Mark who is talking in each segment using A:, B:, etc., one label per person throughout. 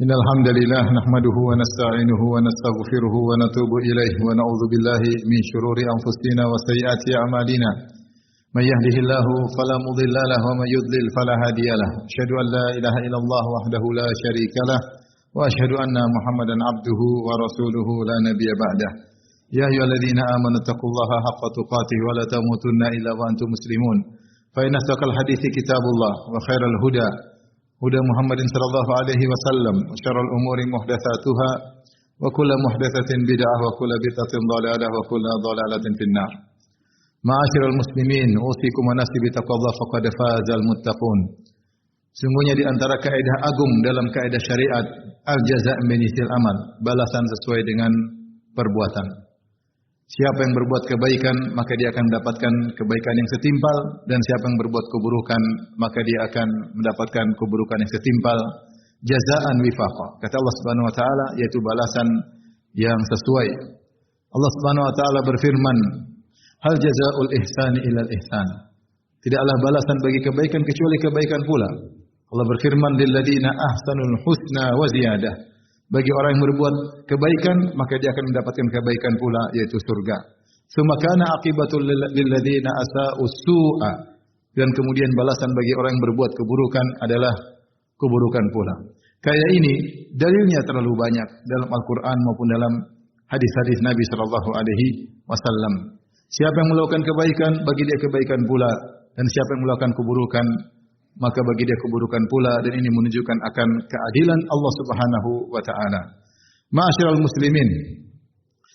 A: Innal hamdalillah nahmaduhu wa nasta'inuhu wa nastaghfiruhu wa natubu ilaihi wa na'udzu billahi min shururi anfusina wa sayyiati a'malina. May yahdihillahu fala mudilla lahu wa may yudlil fala hadiyalah. Asyhadu an la ilaha illallah wahdahu la syarika lah wa asyhadu anna Muhammadan abduhu wa rasuluhu la nabiyya ba'dah. Ya ayyuhalladzina amanu taqullaha haqqa tuqatih wa la tamutunna illa wa antum muslimun. Fa inna asdaqal hadithi kitabullah wa khairal huda huda Muhammadin sallallahu alaihi wasallam wa syarrul umuri muhdatsatuha wa kullu muhdatsatin bid'ah wa kullu bid'atin dhalalah wa kullu dhalalatin finnar. Ma'asyiral muslimin, usikum wa nafsi bitaqwallah faqad fazal muttaqun. Sungguhnya di antara kaidah agung dalam kaidah syariat, al-jaza' min jinsil amal, balasan sesuai dengan perbuatan. Siapa yang berbuat kebaikan, maka dia akan mendapatkan kebaikan yang setimpal, dan siapa yang berbuat keburukan, maka dia akan mendapatkan keburukan yang setimpal. Jazaan wifaqa. Kata Allah Subhanahu wa taala, yaitu balasan yang sesuai. Allah Subhanahu wa taala berfirman, hal jazaa'ul ihsani ilal ihsan. Tidaklah balasan bagi kebaikan kecuali kebaikan pula. Allah berfirman, lil ladzina ahsanul husna wa ziyadah. Bagi orang yang berbuat kebaikan, maka dia akan mendapatkan kebaikan pula, yaitu surga. Summa kana aqibatul lil ladzina asa'u su'a. Dan kemudian balasan bagi orang yang berbuat keburukan adalah keburukan pula. Kayak ini dalilnya terlalu banyak dalam Al-Qur'an maupun dalam hadis-hadis Nabi sallallahu alaihi wasallam. Siapa yang melakukan kebaikan, bagi dia kebaikan pula, dan siapa yang melakukan keburukan, maka bagi dia keburukan pula, dan ini menunjukkan akan keadilan Allah Subhanahu wa taala. Ma'asyiral muslimin,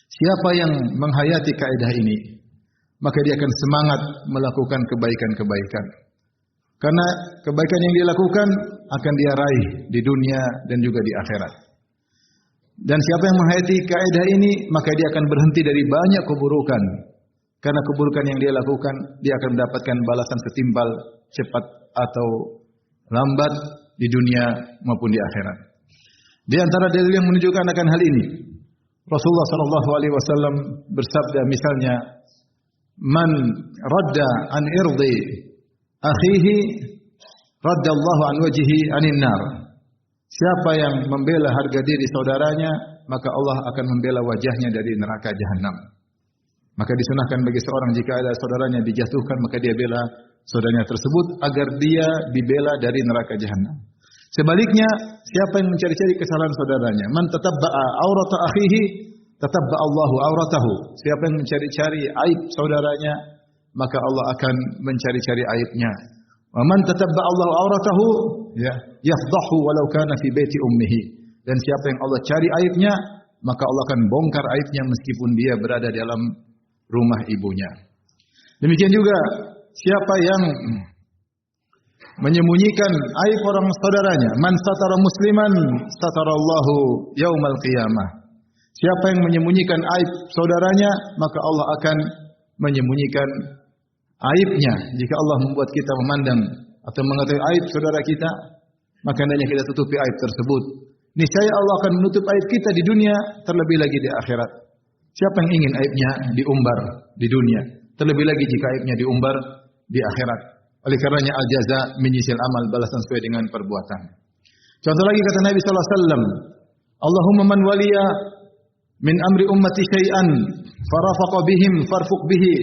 A: siapa yang menghayati kaidah ini, maka dia akan semangat melakukan kebaikan-kebaikan. Karena kebaikan yang dia lakukan akan dia raih di dunia dan juga di akhirat. Dan siapa yang menghayati kaidah ini, maka dia akan berhenti dari banyak keburukan. Karena keburukan yang dia lakukan, dia akan mendapatkan balasan setimpal, cepat atau lambat di dunia maupun di akhirat. Di antara dalil yang menunjukkan akan hal ini, Rasulullah sallallahu alaihi wasallam bersabda misalnya, man radda an irdi akhihi raddallahu an wajhihi anin nar. Siapa yang membela harga diri saudaranya, maka Allah akan membela wajahnya dari neraka jahanam. Maka disunahkan bagi seorang jika ada saudaranya dijatuhkan, maka dia bela saudaranya tersebut agar dia dibela dari neraka jahanam. Sebaliknya, siapa yang mencari-cari kesalahan saudaranya, man tatabba'a aurata akhihi tatabba'a Allahu auratahu. Siapa yang mencari-cari aib saudaranya, maka Allah akan mencari-cari aibnya. Wa man tatabba'a Allahu auratahu yafdahu walau kana fi baiti ummihi. Dan siapa yang Allah cari aibnya, maka Allah akan bongkar aibnya meskipun dia berada dalam rumah ibunya. Demikian juga siapa yang menyembunyikan aib orang saudaranya, man satara musliman satarallahu yaumal qiyamah. Siapa yang menyembunyikan aib saudaranya, maka Allah akan menyembunyikan aibnya. Jika Allah membuat kita memandang atau mengetahui aib saudara kita, maka hendaknya kita tutupi aib tersebut. Niscaya Allah akan menutup aib kita di dunia, terlebih lagi di akhirat. Siapa yang ingin aibnya diumbar di dunia, terlebih lagi jika aibnya diumbar di akhirat. Oleh karenanya al-jaza min jinsil amal, balasan sesuai dengan perbuatan. Contoh lagi kata Nabi sallallahu alaihi wasallam, Allahumma man waliya min amri ummati syai'an farafaqa bihim farfuq bihi.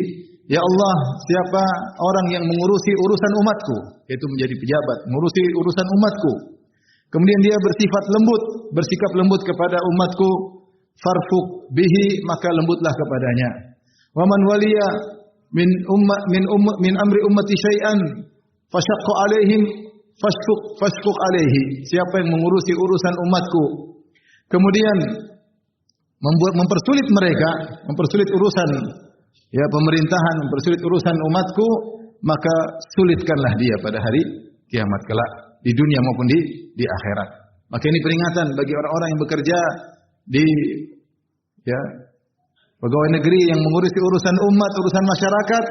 A: Ya Allah, siapa orang yang mengurusi urusan umatku, yaitu menjadi pejabat, mengurusi urusan umatku, kemudian dia bersifat lembut, bersikap lembut kepada umatku, farfuq bihi, maka lembutlah kepadanya. Wa man waliya min amri ummati syai'an fashaqqa alaihim fashfuq alaihi. Siapa yang mengurusi urusan umatku, kemudian mempersulit mereka, mempersulit urusan pemerintahan, mempersulit urusan umatku, maka sulitkanlah dia pada hari kiamat kelak, di dunia maupun di akhirat. Maka ini peringatan bagi orang-orang yang bekerja di pegawai negeri yang mengurusi urusan umat, urusan masyarakat,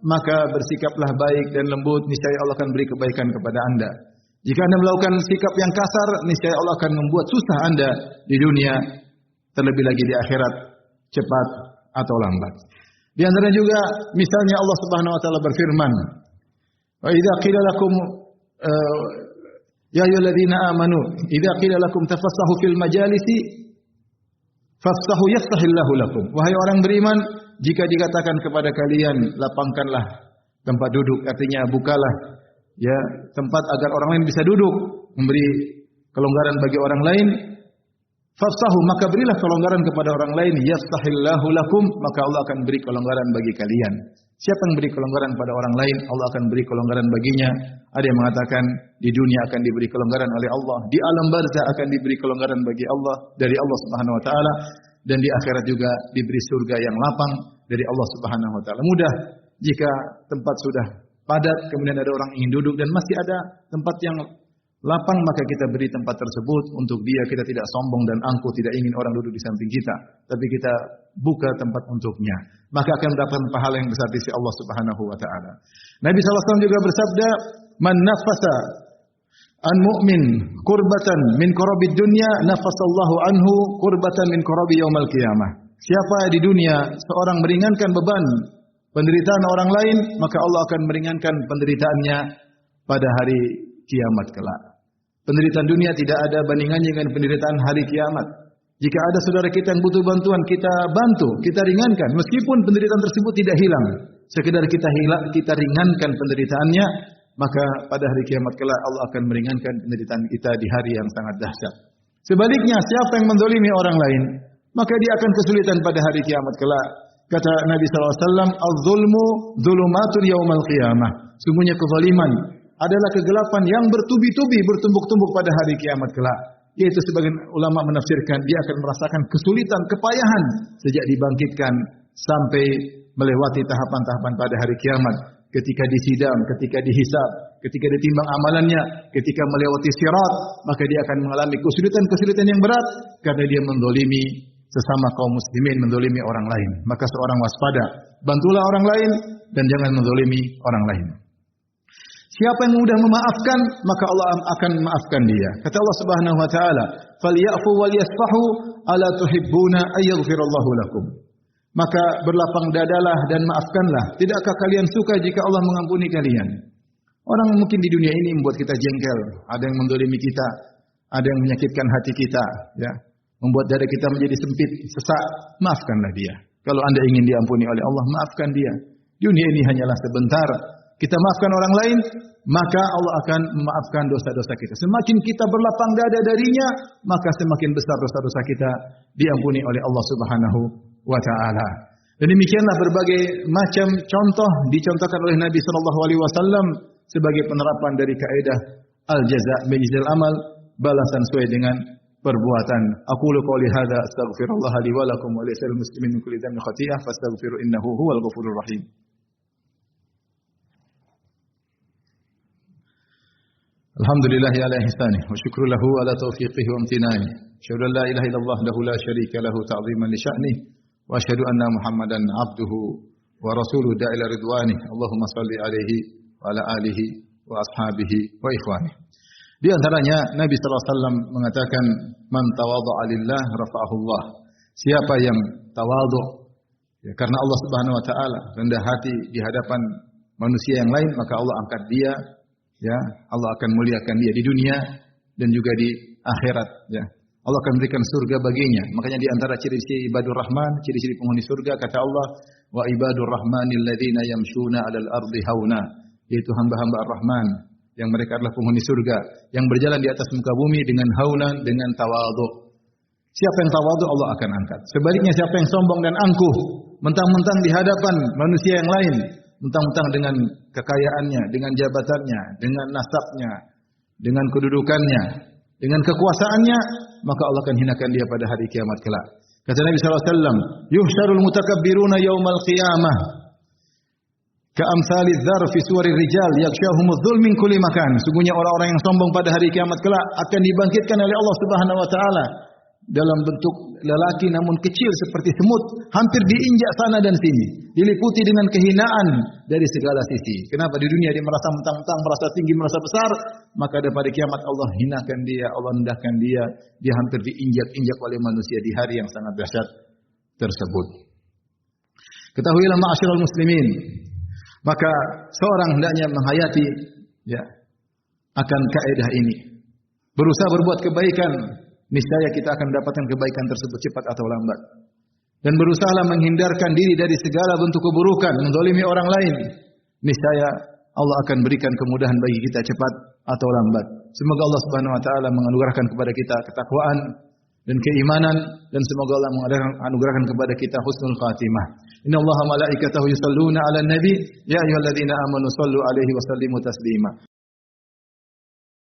A: maka bersikaplah baik dan lembut, niscaya Allah akan beri kebaikan kepada Anda. Jika Anda melakukan sikap yang kasar, niscaya Allah akan membuat susah Anda di dunia, terlebih lagi di akhirat, cepat atau lambat. Di antara juga misalnya Allah Subhanahu wa taala berfirman, "Wa idza qila lakum Ya ayyuhalladzina amanu idza qila lakum tafassahu fil majalisi fafsahu yafsahillahu lakum. Wahai orang beriman, jika dikatakan kepada kalian lapangkanlah tempat duduk, artinya bukalah ya tempat agar orang lain bisa duduk, memberi kelonggaran bagi orang lain. Fafsahu, maka berilah kelonggaran kepada orang lain, yafsahillahu lakum, maka Allah akan beri kelonggaran bagi kalian. Siapa yang beri kelonggaran pada orang lain, Allah akan beri kelonggaran baginya. Ada yang mengatakan di dunia akan diberi kelonggaran oleh Allah, di alam barzah akan diberi kelonggaran bagi Allah dari Allah Subhanahu wa taala, dan di akhirat juga diberi surga yang lapang dari Allah Subhanahu wa taala. Mudah jika tempat sudah padat, kemudian ada orang ingin duduk dan masih ada tempat yang lapang, maka kita beri tempat tersebut untuk dia. Kita tidak sombong dan angkuh, tidak ingin orang duduk di samping kita, tapi kita buka tempat untuknya, maka akan mendapatkan pahala yang besar di sisi Allah Subhanahu wa taala. Nabi SAW juga bersabda, "Man nafasa an mu'min kurbatan min kurabid dunya, nafasallahu anhu kurbatan min kurabi yaumal qiyamah." Siapa di dunia seorang meringankan beban penderitaan orang lain, maka Allah akan meringankan penderitaannya pada hari kiamat kelak. Penderitaan dunia tidak ada bandingannya dengan penderitaan hari kiamat. Jika ada saudara kita yang butuh bantuan, kita bantu, kita ringankan, meskipun penderitaan tersebut tidak hilang. Sekedar kita ringankan penderitaannya, maka pada hari kiamat kelak Allah akan meringankan penderitaan kita di hari yang sangat dahsyat. Sebaliknya, siapa yang mendolimi orang lain, maka dia akan kesulitan pada hari kiamat kelak. Kata Nabi SAW, "Az-zulmu zulumatun yaumal qiyamah." Sungguhnya kezaliman adalah kegelapan yang bertubi-tubi, bertumbuk-tumbuk pada hari kiamat kelak. Yaitu sebagian ulama menafsirkan dia akan merasakan kesulitan, kepayahan sejak dibangkitkan sampai melewati tahapan-tahapan pada hari kiamat. Ketika disidang, ketika dihisab, ketika ditimbang amalannya, ketika melewati sirat, maka dia akan mengalami kesulitan-kesulitan yang berat karena dia mendolimi sesama kaum muslimin, mendolimi orang lain. Maka seorang waspada, bantulah orang lain dan jangan mendolimi orang lain. Siapa yang mudah memaafkan, maka Allah akan memaafkan dia. Kata Allah Subhanahu wa taala, "Falyafu wal yasfahu, ala tuhibbuna ayaghfirallahu lakum." Maka berlapang dadalah dan maafkanlah. Tidakkah kalian suka jika Allah mengampuni kalian? Orang mungkin di dunia ini membuat kita jengkel, ada yang mendolimi kita, ada yang menyakitkan hati kita, ya, membuat dada kita menjadi sempit, sesak. Maafkanlah dia. Kalau Anda ingin diampuni oleh Allah, maafkan dia. Dunia ini hanyalah sebentar. Kita maafkan orang lain, maka Allah akan memaafkan dosa-dosa kita. Semakin kita berlapang dada darinya, maka semakin besar dosa-dosa kita diampuni oleh Allah Subhanahu wa taala. Dan demikianlah berbagai macam contoh dicontohkan oleh Nabi sallallahu alaihi wasallam sebagai penerapan dari kaidah al-jaza' bijzal amal, balasan sesuai dengan perbuatan. Aqulu qouli hadza astaghfirullah li wa lakum wa lisal muslimin min kulli dhanbin khati'ah fastaghfiru innahu huwal ghafurur rahim. Alhamdulillah ala ihsanih wa syukru lahu ala taufiqihi wa amtinani. Asyhadu an la ilaha illallah lahu la syarika lahu ta'ziman li sya'nih wa asyhadu anna Muhammadan abduhu wa rasuluhu da'ila ridwanih. Allahumma shalli alaihi wa ala alihi wa ashabihi wa ikhwanih. Di antaranya Nabi sallallahu alaihi wasallam mengatakan, "Man tawadha'a lillah rafa'ahullah." Siapa yang tawadhu ya, karena Allah Subhanahu wa taala, rendah hati di hadapan manusia yang lain, maka Allah angkat dia. Ya, Allah akan muliakan dia di dunia dan juga di akhirat. Ya, Allah akan berikan surga baginya. Makanya di antara ciri-ciri ibadur rahman, ciri-ciri penghuni surga, kata Allah, "Wa ibadur rahmanil ladzina yamshuna 'alal ardi hauna." Yaitu hamba-hamba ar-Rahman yang mereka adalah penghuni surga, yang berjalan di atas muka bumi dengan haunan, dengan tawadhu. Siapa yang tawadhu, Allah akan angkat. Sebaliknya siapa yang sombong dan angkuh, mentang-mentang di hadapan manusia yang lain, mentang-mentang dengan kekayaannya, dengan jabatannya, dengan nasabnya, dengan kedudukannya, dengan kekuasaannya, maka Allah akan hinakan dia pada hari kiamat kelak. Kata Nabi SAW, "Yuhsyarul mutakabbiruna yaumal qiyamah ka'amsali dzar fi suwarir rijal yakshahumudz dzul min kulli makan." Sungguhnya orang-orang yang sombong pada hari kiamat kelak akan dibangkitkan oleh Allah Subhanahu wa taala dalam bentuk lelaki namun kecil seperti semut, hampir diinjak sana dan sini, diliputi dengan kehinaan dari segala sisi. Kenapa? Di dunia dia merasa mentang-mentang, merasa tinggi, merasa besar, maka pada kiamat Allah hinakan dia, Allah rendahkan dia, dia hampir diinjak-injak oleh manusia di hari yang sangat dahsyat tersebut. Ketahuilah ma'asyiral muslimin, maka seorang hendaknya menghayati ya akan kaidah ini. berusaha berbuat kebaikan, niscaya kita akan mendapatkan kebaikan tersebut cepat atau lambat. Dan berusahalah menghindarkan diri dari segala bentuk keburukan, menzalimi orang lain, niscaya Allah akan berikan kemudahan bagi kita cepat atau lambat. Semoga Allah Subhanahu wa taala menganugerahkan kepada kita ketakwaan dan keimanan, dan semoga Allah menganugerahkan kepada kita husnul khatimah. Innallaha malaikatahu yusholluna 'alan nabi ya ayyuhalladzina amanu shallu 'alaihi wa sallimu taslima.